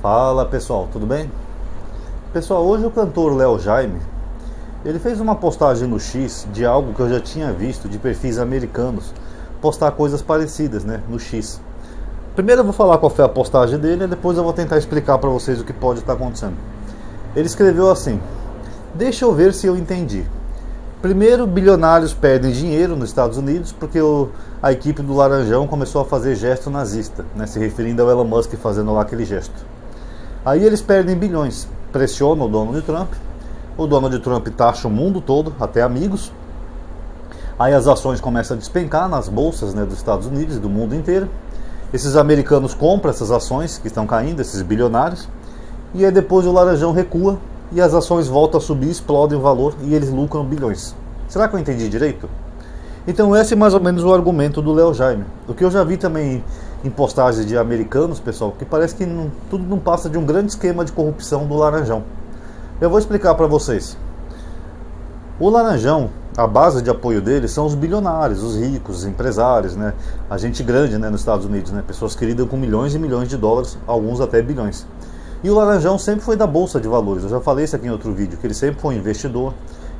Fala pessoal, tudo bem? Pessoal, hoje o cantor Léo Jaime, ele fez uma postagem no X de algo que eu já tinha visto de perfis americanos postar coisas parecidas, né, no X. Primeiro eu vou falar qual foi a postagem dele e depois eu vou tentar explicar para vocês o que pode estar acontecendo. Ele escreveu assim: deixa eu ver se eu entendi. Primeiro, bilionários perdem dinheiro nos Estados Unidos porque a equipe do Laranjão começou a fazer gesto nazista, né, se referindo ao Elon Musk fazendo lá aquele gesto. Aí eles perdem bilhões, pressionam o Donald Trump. O Donald Trump taxa o mundo todo, até amigos. Aí as ações começam a despencar nas bolsas, né, dos Estados Unidos e do mundo inteiro. Esses americanos compram essas ações que estão caindo, esses bilionários. E aí depois o Laranjão recua e as ações voltam a subir, explodem o valor e eles lucram bilhões. Será que eu entendi direito? Então esse é mais ou menos o argumento do Léo Jaime. O que eu já vi também em postagens de americanos, pessoal, que parece que tudo não passa de um grande esquema de corrupção do Laranjão. Eu vou explicar para vocês. O Laranjão, a base de apoio dele são os bilionários, os ricos, os empresários, né? A gente grande, né, nos Estados Unidos, né? Pessoas que lidam com milhões e milhões de dólares, alguns até bilhões. E o Laranjão sempre foi da Bolsa de Valores. Eu já falei isso aqui em outro vídeo, que ele sempre foi um investidor,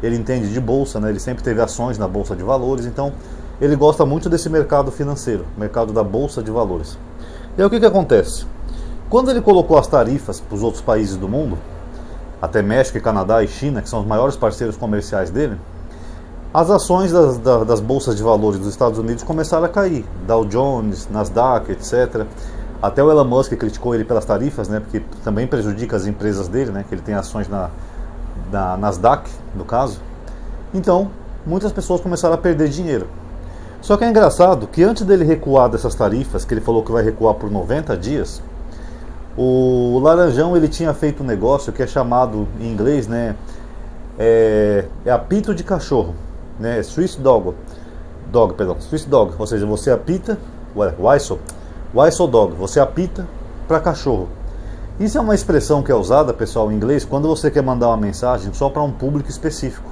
ele entende de Bolsa, né? Ele sempre teve ações na Bolsa de Valores, então ele gosta muito desse mercado financeiro, mercado da Bolsa de Valores. E aí o que acontece? Quando ele colocou as tarifas para os outros países do mundo, até México, Canadá e China, que são os maiores parceiros comerciais dele, as ações das bolsas de valores dos Estados Unidos começaram a cair. Dow Jones, Nasdaq, etc. Até o Elon Musk criticou ele pelas tarifas, né, porque também prejudica as empresas dele, né, que ele tem ações na Nasdaq, no caso. Então, muitas pessoas começaram a perder dinheiro. Só que é engraçado que antes dele recuar dessas tarifas, que ele falou que vai recuar por 90 dias, o Laranjão ele tinha feito um negócio que é chamado em inglês, né, apito de cachorro, né, Swiss Dog, ou seja, você apita, whistle dog, você apita para cachorro. Isso é uma expressão que é usada, pessoal, em inglês, quando você quer mandar uma mensagem só para um público específico.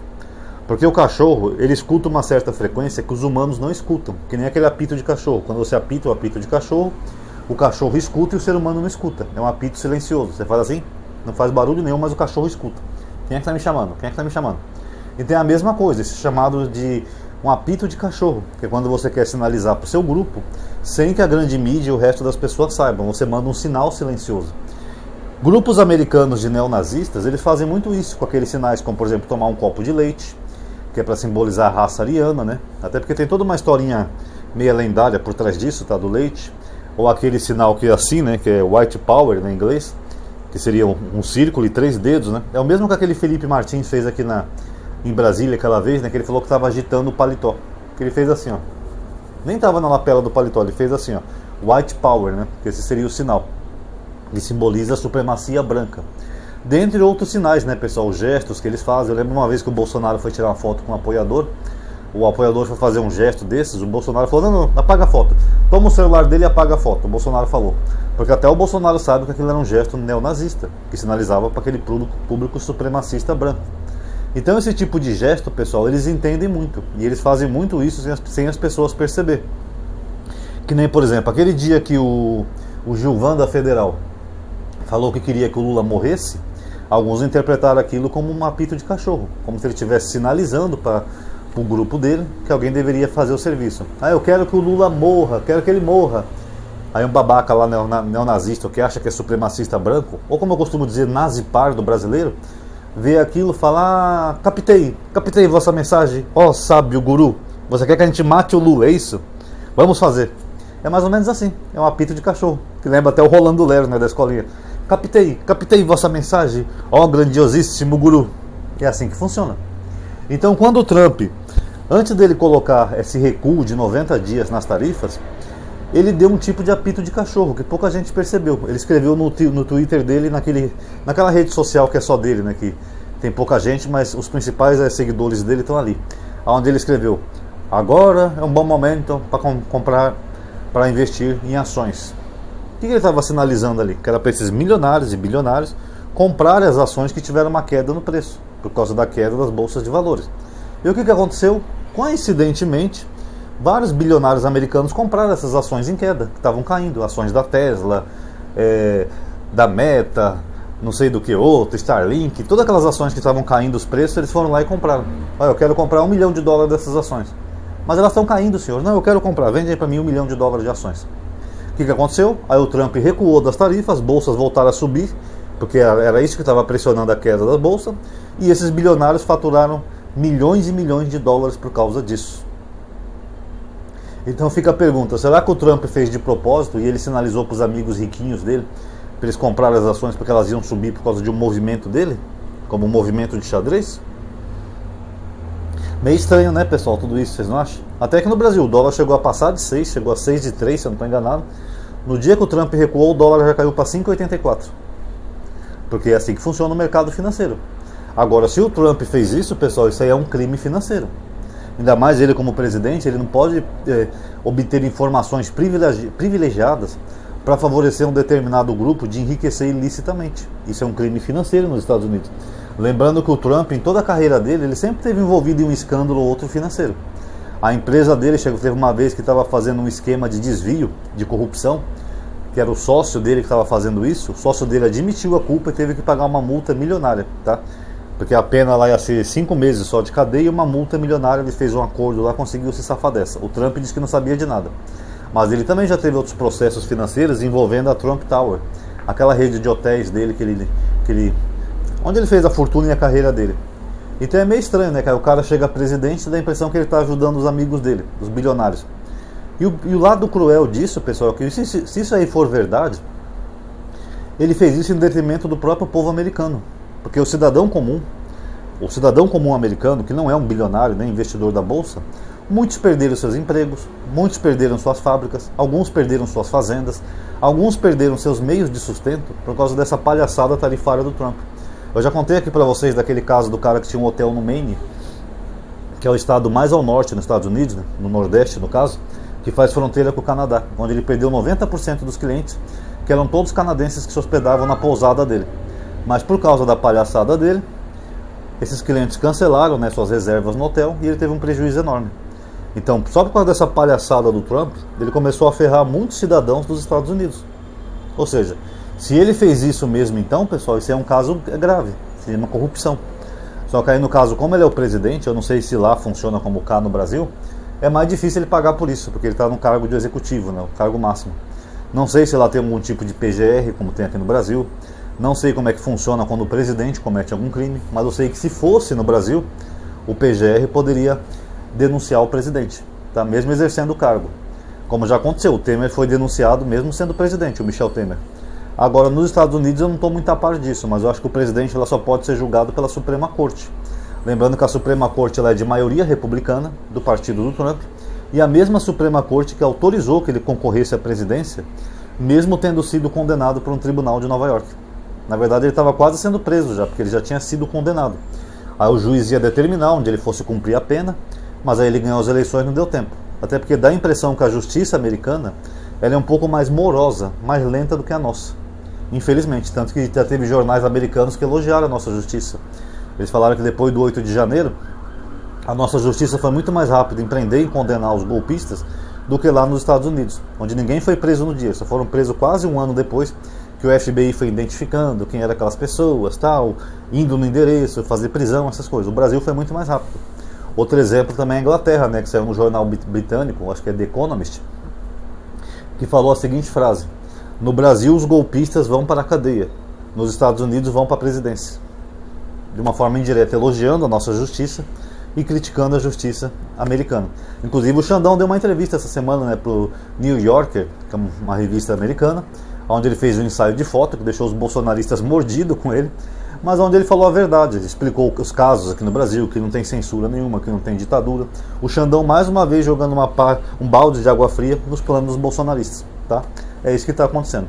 Porque o cachorro, ele escuta uma certa frequência que os humanos não escutam, que nem aquele apito de cachorro. Quando você apita o apito de cachorro, o cachorro escuta e o ser humano não escuta. É um apito silencioso. Você faz assim, não faz barulho nenhum, mas o cachorro escuta. Quem é que está me chamando? Quem é que está me chamando? E tem a mesma coisa, esse chamado de um apito de cachorro, que é quando você quer sinalizar para o seu grupo, sem que a grande mídia e o resto das pessoas saibam. Você manda um sinal silencioso. Grupos americanos de neonazistas, eles fazem muito isso, com aqueles sinais como, por exemplo, tomar um copo de leite, que é para simbolizar a raça ariana, né? Até porque tem toda uma historinha meia lendária por trás disso, tá? Do leite. Ou aquele sinal que é assim, né? Que é white power, né, em inglês, que seria um círculo e 3 dedos, né? É o mesmo que aquele Felipe Martins fez aqui em Brasília aquela vez, né? Que ele falou que estava agitando o paletó. Que ele fez assim, ó. Nem estava na lapela do paletó, ele fez assim, ó. White power, né? Que esse seria o sinal. Que simboliza a supremacia branca. Dentre outros sinais, né, pessoal? Os gestos que eles fazem. Eu lembro uma vez que o Bolsonaro foi tirar uma foto com um apoiador. O apoiador foi fazer um gesto desses. O Bolsonaro falou: não, apaga a foto. Toma o celular dele e apaga a foto. O Bolsonaro falou. Porque até o Bolsonaro sabe que aquilo era um gesto neonazista, que sinalizava para aquele público supremacista branco. Então esse tipo de gesto, pessoal, eles entendem muito. E eles fazem muito isso sem as pessoas perceber. Que nem, por exemplo, aquele dia que o Gilvan da Federal falou que queria que o Lula morresse, alguns interpretaram aquilo como um apito de cachorro, como se ele estivesse sinalizando para o grupo dele que alguém deveria fazer o serviço. Eu quero que o Lula morra, quero que ele morra. Aí um babaca lá neonazista que acha que é supremacista branco, ou como eu costumo dizer, nazi pardo brasileiro, vê aquilo e fala: captei vossa mensagem, ó sábio guru, você quer que a gente mate o Lula, é isso? Vamos fazer. É mais ou menos assim, é um apito de cachorro, que lembra até o Rolando Lero, né, da escolinha. Captei vossa mensagem, ó grandiosíssimo guru. É assim que funciona. Então quando o Trump, antes dele colocar esse recuo de 90 dias nas tarifas, ele deu um tipo de apito de cachorro, que pouca gente percebeu. Ele escreveu no Twitter dele, naquela rede social que é só dele, né, que tem pouca gente, mas os principais seguidores dele estão ali. Onde ele escreveu: agora é um bom momento para investir em ações. O que ele estava sinalizando ali? Que era para esses milionários e bilionários comprarem as ações que tiveram uma queda no preço, por causa da queda das bolsas de valores. E o que aconteceu? Coincidentemente, vários bilionários americanos compraram essas ações em queda, que estavam caindo, ações da Tesla, da Meta, não sei do que outro, Starlink, todas aquelas ações que estavam caindo os preços, eles foram lá e compraram. Olha, eu quero comprar $1 milhão dessas ações. Mas elas estão caindo, senhor. Não, eu quero comprar, vende aí para mim $1 milhão de ações. O que aconteceu? Aí o Trump recuou das tarifas, as bolsas voltaram a subir, porque era isso que estava pressionando a queda da bolsa, e esses bilionários faturaram milhões e milhões de dólares por causa disso. Então fica a pergunta, será que o Trump fez de propósito e ele sinalizou para os amigos riquinhos dele para eles comprarem as ações porque elas iam subir por causa de um movimento dele? Como um movimento de xadrez? Meio estranho, né, pessoal, tudo isso, vocês não acham? Até que no Brasil o dólar chegou a passar de 6, chegou a 6,3, se eu não estou enganado. No dia que o Trump recuou, o dólar já caiu para 5,84. Porque é assim que funciona o mercado financeiro. Agora, se o Trump fez isso, pessoal, isso aí é um crime financeiro. Ainda mais ele como presidente, ele não pode obter informações privilegiadas para favorecer um determinado grupo de enriquecer ilicitamente. Isso é um crime financeiro nos Estados Unidos. Lembrando que o Trump, em toda a carreira dele, ele sempre esteve envolvido em um escândalo ou outro financeiro. A empresa dele teve uma vez que estava fazendo um esquema de desvio, de corrupção, que era o sócio dele que estava fazendo isso. O sócio dele admitiu a culpa e teve que pagar uma multa milionária, tá? Porque a pena lá ia ser 5 meses só de cadeia e uma multa milionária. Ele fez um acordo lá, conseguiu se safar dessa. O Trump disse que não sabia de nada. Mas ele também já teve outros processos financeiros envolvendo a Trump Tower, aquela rede de hotéis dele onde ele fez a fortuna e a carreira dele. Então é meio estranho, né, cara? O cara chega a presidente e dá a impressão que ele está ajudando os amigos dele, os bilionários. E o lado cruel disso, pessoal, é que se isso aí for verdade, ele fez isso em detrimento do próprio povo americano. Porque o cidadão comum americano, que não é um bilionário nem investidor da bolsa, muitos perderam seus empregos, muitos perderam suas fábricas, alguns perderam suas fazendas, alguns perderam seus meios de sustento por causa dessa palhaçada tarifária do Trump. Eu já contei aqui para vocês daquele caso do cara que tinha um hotel no Maine, que é o estado mais ao norte nos Estados Unidos, né, no Nordeste no caso, que faz fronteira com o Canadá, onde ele perdeu 90% dos clientes, que eram todos canadenses que se hospedavam na pousada dele. Mas por causa da palhaçada dele, esses clientes cancelaram, né, suas reservas no hotel e ele teve um prejuízo enorme. Então, só por causa dessa palhaçada do Trump, ele começou a ferrar muitos cidadãos dos Estados Unidos. Ou seja, se ele fez isso mesmo, então, pessoal, isso é um caso grave, seria uma corrupção. Só que aí no caso, como ele é o presidente, eu não sei se lá funciona como cá no Brasil, é mais difícil ele pagar por isso, porque ele está no cargo de executivo, né, o cargo máximo. Não sei se lá tem algum tipo de PGR, como tem aqui no Brasil. Não sei como é que funciona quando o presidente comete algum crime, mas eu sei que se fosse no Brasil, o PGR poderia denunciar o presidente, tá? Mesmo exercendo o cargo. Como já aconteceu, o Temer foi denunciado mesmo sendo presidente, o Michel Temer. Agora, nos Estados Unidos eu não estou muito a par disso, mas eu acho que o presidente ela só pode ser julgado pela Suprema Corte. Lembrando que a Suprema Corte ela é de maioria republicana, do partido do Trump, e a mesma Suprema Corte que autorizou que ele concorresse à presidência, mesmo tendo sido condenado por um tribunal de Nova York. Na verdade, ele estava quase sendo preso já, porque ele já tinha sido condenado. Aí o juiz ia determinar onde ele fosse cumprir a pena, mas aí ele ganhou as eleições e não deu tempo. Até porque dá a impressão que a justiça americana ela é um pouco mais morosa, mais lenta do que a nossa. Infelizmente, tanto que já teve jornais americanos que elogiaram a nossa justiça. Eles falaram que depois do 8 de janeiro, a nossa justiça foi muito mais rápida em prender e condenar os golpistas do que lá nos Estados Unidos, onde ninguém foi preso no dia, só foram presos quase um ano depois que o FBI foi identificando quem eram aquelas pessoas, tal, indo no endereço, fazer prisão, essas coisas. O Brasil foi muito mais rápido. Outro exemplo também é a Inglaterra, né, que saiu no jornal britânico, acho que é The Economist, que falou a seguinte frase: no Brasil os golpistas vão para a cadeia, nos Estados Unidos vão para a presidência. De uma forma indireta, elogiando a nossa justiça e criticando a justiça americana. Inclusive o Xandão deu uma entrevista essa semana, né, para o New Yorker, que é uma revista americana, onde ele fez um ensaio de foto que deixou os bolsonaristas mordidos com ele, mas onde ele falou a verdade, ele explicou os casos aqui no Brasil, que não tem censura nenhuma, que não tem ditadura. O Xandão mais uma vez jogando um balde de água fria nos planos dos bolsonaristas, tá? É isso que está acontecendo.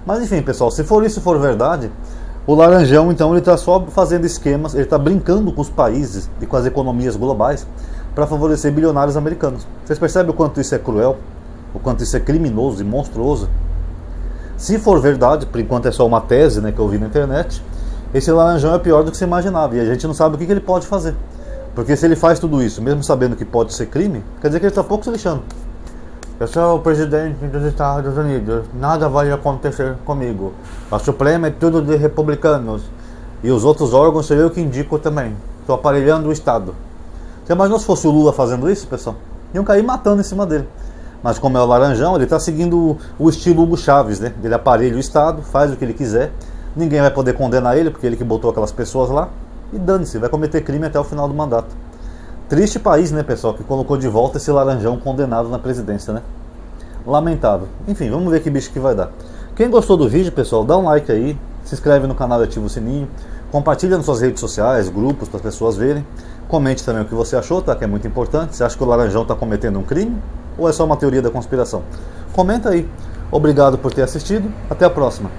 Mas enfim, pessoal, se for isso for verdade, o Laranjão então ele está só fazendo esquemas, ele está brincando com os países e com as economias globais para favorecer bilionários americanos. Vocês percebem o quanto isso é cruel? O quanto isso é criminoso e monstruoso? Se for verdade, por enquanto é só uma tese, né, que eu vi na internet, esse Laranjão é pior do que você imaginava e a gente não sabe o que ele pode fazer. Porque se ele faz tudo isso, mesmo sabendo que pode ser crime, quer dizer que ele está pouco se lixando. Eu sou o presidente dos Estados Unidos, nada vai acontecer comigo. A Suprema é tudo de republicanos. E os outros órgãos sou eu que indico também. Estou aparelhando o Estado. Você imaginou se fosse o Lula fazendo isso, pessoal? Iam cair matando em cima dele. Mas como é o Laranjão, ele está seguindo o estilo Hugo Chávez, né? Ele aparelha o Estado, faz o que ele quiser. Ninguém vai poder condenar ele, porque ele que botou aquelas pessoas lá. E dane-se, vai cometer crime até o final do mandato. Triste país, né, pessoal, que colocou de volta esse Laranjão condenado na presidência, né? Lamentável. Enfim, vamos ver que bicho que vai dar. Quem gostou do vídeo, pessoal, dá um like aí, se inscreve no canal e ativa o sininho, compartilha nas suas redes sociais, grupos, para as pessoas verem. Comente também o que você achou, tá? Que é muito importante. Você acha que o Laranjão está cometendo um crime? Ou é só uma teoria da conspiração? Comenta aí. Obrigado por ter assistido. Até a próxima.